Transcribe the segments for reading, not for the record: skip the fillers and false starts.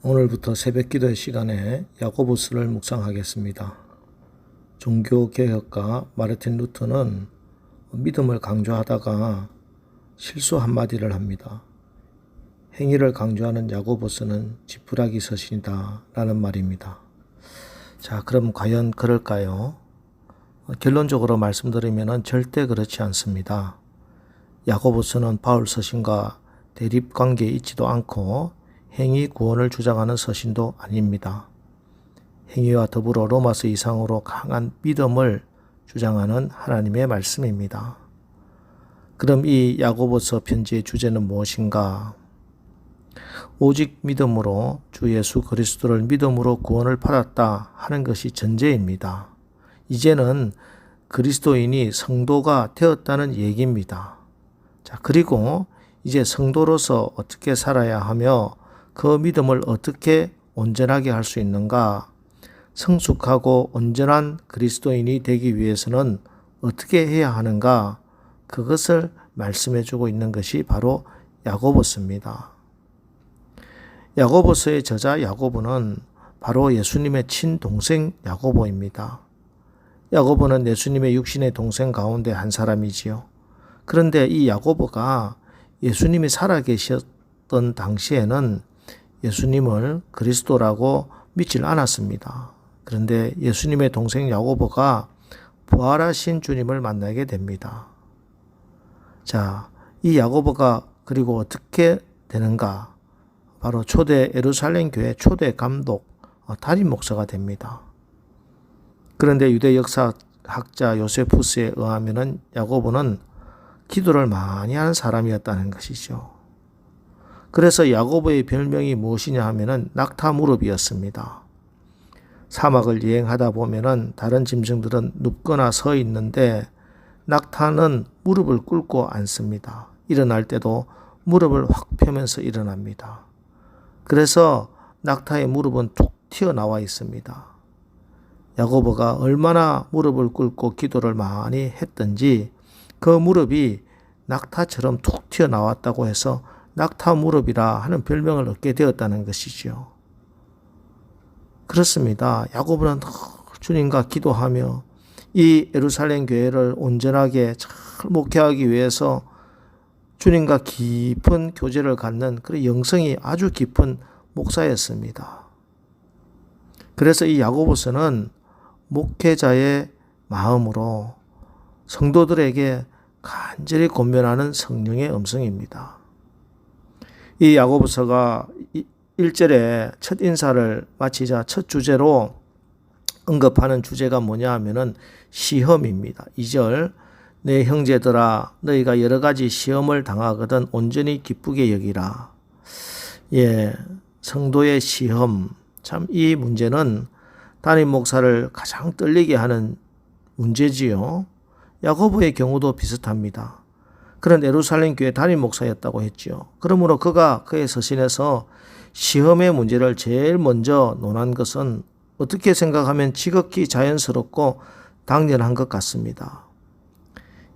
오늘부터 새벽 기도의 시간에 야고보서를 묵상하겠습니다. 종교개혁가 마르틴 루터는 믿음을 강조하다가 실수 한마디를 합니다. 행위를 강조하는 야고보서는 지푸라기 서신이다 라는 말입니다. 자, 그럼 과연 그럴까요? 결론적으로 말씀드리면 절대 그렇지 않습니다. 야고보서는 바울 서신과 대립관계에 있지도 않고 행위 구원을 주장하는 서신도 아닙니다. 행위와 더불어 로마서 이상으로 강한 믿음을 주장하는 하나님의 말씀입니다. 그럼 이 야고보서 편지의 주제는 무엇인가? 오직 믿음으로 주 예수 그리스도를 믿음으로 구원을 받았다 하는 것이 전제입니다. 이제는 그리스도인이 성도가 되었다는 얘기입니다. 자, 그리고 이제 성도로서 어떻게 살아야 하며 그 믿음을 어떻게 온전하게 할 수 있는가? 성숙하고 온전한 그리스도인이 되기 위해서는 어떻게 해야 하는가? 그것을 말씀해 주고 있는 것이 바로 야고보서입니다. 야고보서의 저자 야고보는 바로 예수님의 친동생 야고보입니다. 야고보는 예수님의 육신의 동생 가운데 한 사람이지요. 그런데 이 야고보가 예수님이 살아계셨던 당시에는 예수님을 그리스도라고 믿질 않았습니다. 그런데 예수님의 동생 야고보가 부활하신 주님을 만나게 됩니다. 자, 이 야고보가 그리고 어떻게 되는가? 바로 초대 예루살렘 교회 초대 감독 담임 목사가 됩니다. 그런데 유대 역사학자 요세푸스에 의하면 야고보는 기도를 많이 하는 사람이었다는 것이죠. 그래서 야고보의 별명이 무엇이냐 하면은 낙타 무릎이었습니다. 사막을 여행하다 보면은 다른 짐승들은 눕거나 서 있는데 낙타는 무릎을 꿇고 앉습니다. 일어날 때도 무릎을 확 펴면서 일어납니다. 그래서 낙타의 무릎은 툭 튀어나와 있습니다. 야고보가 얼마나 무릎을 꿇고 기도를 많이 했던지 그 무릎이 낙타처럼 툭 튀어나왔다고 해서 낙타 무릎이라 하는 별명을 얻게 되었다는 것이죠. 그렇습니다. 야고보는 주님과 기도하며 이 예루살렘 교회를 온전하게 잘 목회하기 위해서 주님과 깊은 교제를 갖는 그런 영성이 아주 깊은 목사였습니다. 그래서 이 야고보서는 목회자의 마음으로 성도들에게 간절히 권면하는 성령의 음성입니다. 이 야고보서가 1절에 첫 인사를 마치자 첫 주제로 언급하는 주제가 뭐냐 하면은 시험입니다. 2절 내 형제들아 너희가 여러 가지 시험을 당하거든 온전히 기쁘게 여기라. 예, 성도의 시험. 참 이 문제는 담임 목사를 가장 떨리게 하는 문제지요. 야고보의 경우도 비슷합니다. 그런 예루살렘 교회 담임 목사였다고 했지요. 그러므로 그가 그의 서신에서 시험의 문제를 제일 먼저 논한 것은 어떻게 생각하면 지극히 자연스럽고 당연한 것 같습니다.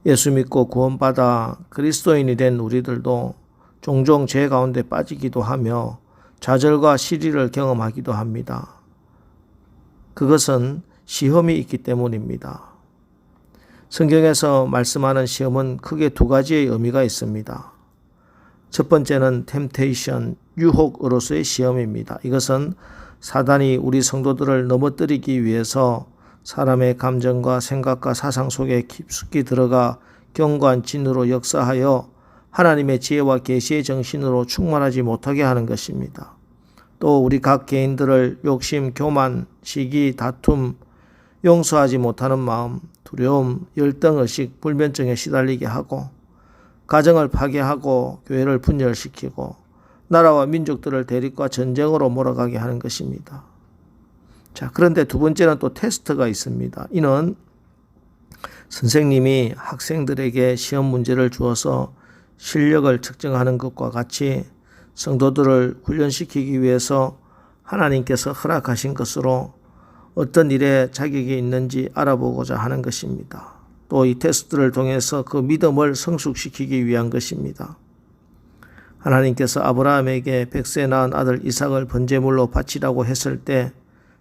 예수 믿고 구원받아 그리스도인이 된 우리들도 종종 죄 가운데 빠지기도 하며 좌절과 시리를 경험하기도 합니다. 그것은 시험이 있기 때문입니다. 성경에서 말씀하는 시험은 크게 두 가지의 의미가 있습니다. 첫 번째는 temptation, 유혹으로서의 시험입니다. 이것은 사단이 우리 성도들을 넘어뜨리기 위해서 사람의 감정과 생각과 사상 속에 깊숙이 들어가 견고한 진으로 역사하여 하나님의 지혜와 계시의 정신으로 충만하지 못하게 하는 것입니다. 또 우리 각 개인들을 욕심, 교만, 시기, 다툼, 용서하지 못하는 마음, 두려움, 열등의식, 불면증에 시달리게 하고 가정을 파괴하고 교회를 분열시키고 나라와 민족들을 대립과 전쟁으로 몰아가게 하는 것입니다. 자, 그런데 두 번째는 또 테스트가 있습니다. 이는 선생님이 학생들에게 시험 문제를 주어서 실력을 측정하는 것과 같이 성도들을 훈련시키기 위해서 하나님께서 허락하신 것으로 어떤 일에 자격이 있는지 알아보고자 하는 것입니다. 또 이 테스트를 통해서 그 믿음을 성숙시키기 위한 것입니다. 하나님께서 아브라함에게 100세 낳은 아들 이삭을 번제물로 바치라고 했을 때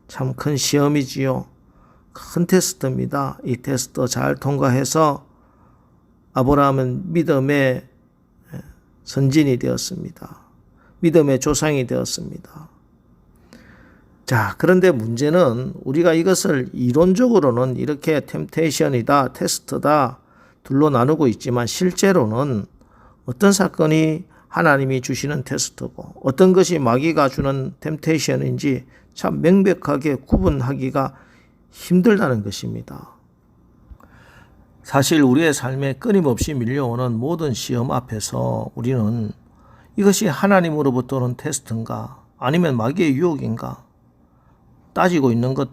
참 큰 시험이지요. 큰 테스트입니다. 이 테스트 잘 통과해서 아브라함은 믿음의 선진이 되었습니다. 믿음의 조상이 되었습니다. 자, 그런데 문제는 우리가 이것을 이론적으로는 이렇게 템테이션이다, 테스트다 둘로 나누고 있지만 실제로는 어떤 사건이 하나님이 주시는 테스트고 어떤 것이 마귀가 주는 템테이션인지 참 명백하게 구분하기가 힘들다는 것입니다. 사실 우리의 삶에 끊임없이 밀려오는 모든 시험 앞에서 우리는 이것이 하나님으로부터 오는 테스트인가 아니면 마귀의 유혹인가 따지고 있는 것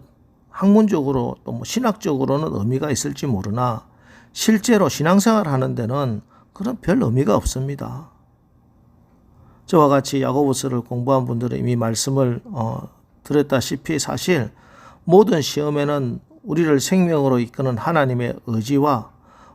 학문적으로 또 신학적으로는 의미가 있을지 모르나 실제로 신앙생활 하는 데는 그런 별 의미가 없습니다. 저와 같이 야고보서를 공부한 분들은 이미 말씀을 드렸다시피 사실 모든 시험에는 우리를 생명으로 이끄는 하나님의 의지와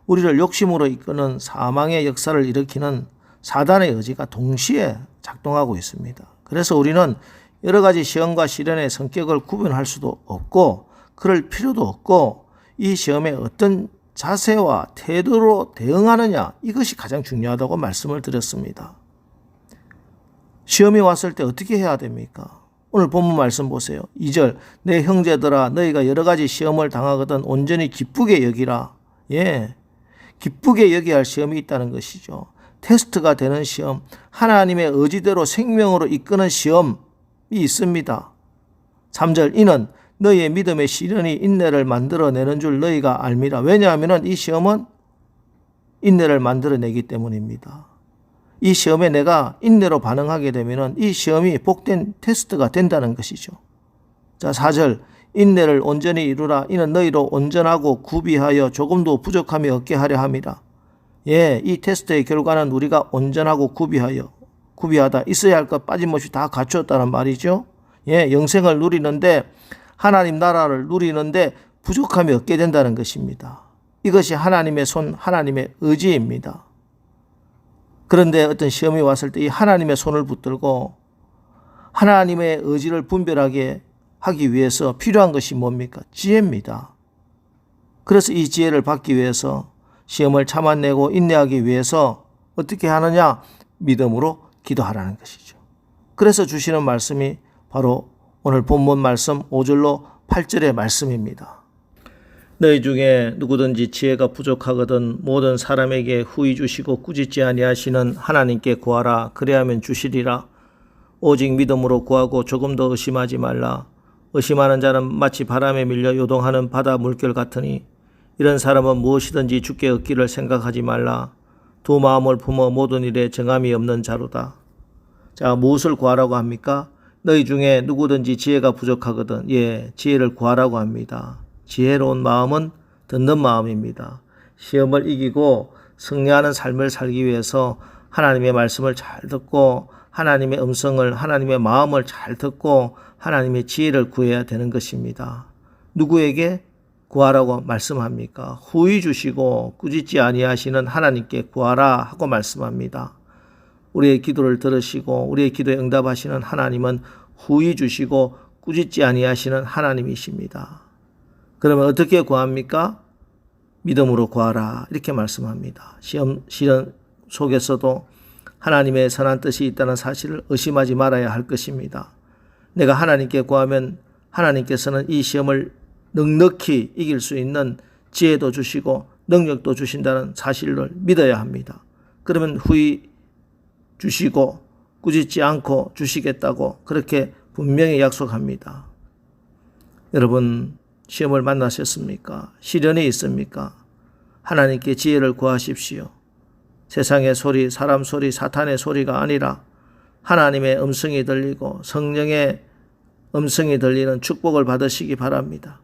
우리를 욕심으로 이끄는 사망의 역사를 일으키는 사단의 의지가 동시에 작동하고 있습니다. 그래서 우리는 여러 가지 시험과 시련의 성격을 구분할 수도 없고 그럴 필요도 없고 이 시험에 어떤 자세와 태도로 대응하느냐 이것이 가장 중요하다고 말씀을 드렸습니다. 시험이 왔을 때 어떻게 해야 됩니까? 오늘 본문 말씀 보세요. 2절 내 형제들아 너희가 여러 가지 시험을 당하거든 온전히 기쁘게 여기라. 기쁘게 여겨야 할 시험이 있다는 것이죠. 테스트가 되는 시험, 하나님의 의지대로 생명으로 이끄는 시험이 있습니다. 3절 이는 너희의 믿음의 시련이 인내를 만들어내는 줄 너희가 알미라. 왜냐하면 이 시험은 인내를 만들어내기 때문입니다. 이 시험에 내가 인내로 반응하게 되면 이 시험이 복된 테스트가 된다는 것이죠. 자, 4절 인내를 온전히 이루라. 이는 너희로 온전하고 구비하여 조금도 부족함이 없게 하려 함이라. 이 테스트의 결과는 우리가 온전하고 구비하다 있어야 할 것 빠짐없이 다 갖추었다는 말이죠. 영생을 누리는데 하나님 나라를 누리는데 부족함이 없게 된다는 것입니다. 이것이 하나님의 손, 하나님의 의지입니다. 그런데 어떤 시험이 왔을 때 이 하나님의 손을 붙들고 하나님의 의지를 분별하게 하기 위해서 필요한 것이 뭡니까? 지혜입니다. 그래서 이 지혜를 받기 위해서 시험을 참아내고 인내하기 위해서 어떻게 하느냐? 믿음으로 기도하라는 것이죠. 그래서 주시는 말씀이 바로 오늘 본문 말씀 5절로 8절의 말씀입니다. 너희 중에 누구든지 지혜가 부족하거든 모든 사람에게 후히 주시고 꾸짖지 아니하시는 하나님께 구하라. 그래야면 주시리라. 오직 믿음으로 구하고 조금 더 의심하지 말라. 의심하는 자는 마치 바람에 밀려 요동하는 바다 물결 같으니 이런 사람은 무엇이든지 주께 얻기를 생각하지 말라. 두 마음을 품어 모든 일에 정함이 없는 자로다. 자, 무엇을 구하라고 합니까? 너희 중에 누구든지 지혜가 부족하거든 지혜를 구하라고 합니다. 지혜로운 마음은 듣는 마음입니다. 시험을 이기고 승리하는 삶을 살기 위해서 하나님의 말씀을 잘 듣고 하나님의 음성을 하나님의 마음을 잘 듣고 하나님의 지혜를 구해야 되는 것입니다. 누구에게 구하라고 말씀합니까? 후히 주시고 꾸짖지 아니하시는 하나님께 구하라 하고 말씀합니다. 우리의 기도를 들으시고 우리의 기도에 응답하시는 하나님은 후히 주시고 꾸짖지 아니하시는 하나님이십니다. 그러면 어떻게 구합니까? 믿음으로 구하라 이렇게 말씀합니다. 시련 속에서도 하나님의 선한 뜻이 있다는 사실을 의심하지 말아야 할 것입니다. 내가 하나님께 구하면 하나님께서는 이 시험을 넉넉히 이길 수 있는 지혜도 주시고 능력도 주신다는 사실을 믿어야 합니다. 그러면 후히 주시고 꾸짖지 않고 주시겠다고 그렇게 분명히 약속합니다. 여러분 시험을 만나셨습니까? 시련이 있습니까? 하나님께 지혜를 구하십시오. 세상의 소리, 사람 소리, 사탄의 소리가 아니라 하나님의 음성이 들리고 성령의 음성이 들리는 축복을 받으시기 바랍니다.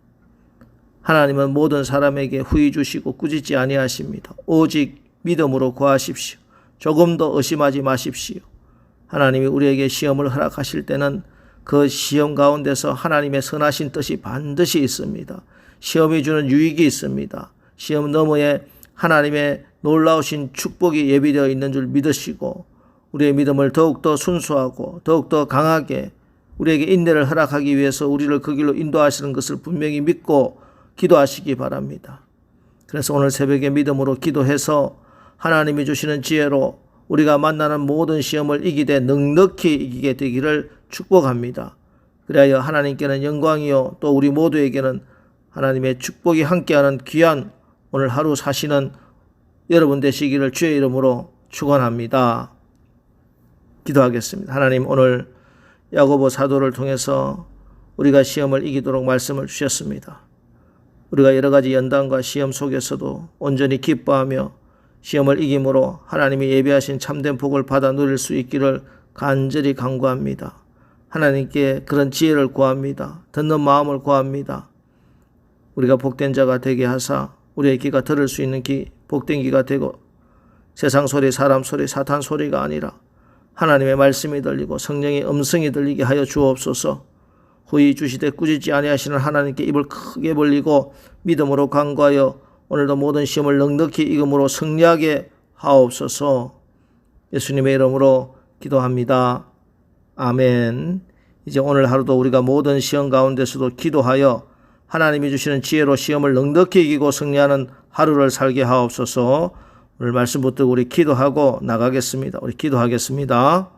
하나님은 모든 사람에게 후히 주시고 꾸짖지 아니하십니다. 오직 믿음으로 구하십시오. 조금 더 의심하지 마십시오. 하나님이 우리에게 시험을 허락하실 때는 그 시험 가운데서 하나님의 선하신 뜻이 반드시 있습니다. 시험이 주는 유익이 있습니다. 시험 너머에 하나님의 놀라우신 축복이 예비되어 있는 줄 믿으시고 우리의 믿음을 더욱더 순수하고 더욱더 강하게 우리에게 인내를 허락하기 위해서 우리를 그 길로 인도하시는 것을 분명히 믿고 기도하시기 바랍니다. 그래서 오늘 새벽에 믿음으로 기도해서 하나님이 주시는 지혜로 우리가 만나는 모든 시험을 이기되 넉넉히 이기게 되기를 축복합니다. 그래야 하나님께는 영광이요 또 우리 모두에게는 하나님의 축복이 함께하는 귀한 오늘 하루 사시는 여러분 되시기를 주의 이름으로 축원합니다. 기도하겠습니다. 하나님, 오늘 야고보 사도를 통해서 우리가 시험을 이기도록 말씀을 주셨습니다. 우리가 여러 가지 연단과 시험 속에서도 온전히 기뻐하며 시험을 이김으로 하나님이 예비하신 참된 복을 받아 누릴 수 있기를 간절히 간구합니다. 하나님께 그런 지혜를 구합니다. 듣는 마음을 구합니다. 우리가 복된 자가 되게 하사 우리의 귀가 들을 수 있는 복된 귀가 되고 세상 소리, 사람 소리, 사탄 소리가 아니라 하나님의 말씀이 들리고 성령의 음성이 들리게 하여 주옵소서. 후히 주시되 꾸짖지 아니하시는 하나님께 입을 크게 벌리고 믿음으로 간구하여 오늘도 모든 시험을 넉넉히 이김으로 승리하게 하옵소서. 예수님의 이름으로 기도합니다. 아멘. 이제 오늘 하루도 우리가 모든 시험 가운데서도 기도하여 하나님이 주시는 지혜로 시험을 넉넉히 이기고 승리하는 하루를 살게 하옵소서. 오늘 말씀 붙들고 우리 기도하고 나가겠습니다. 우리 기도하겠습니다.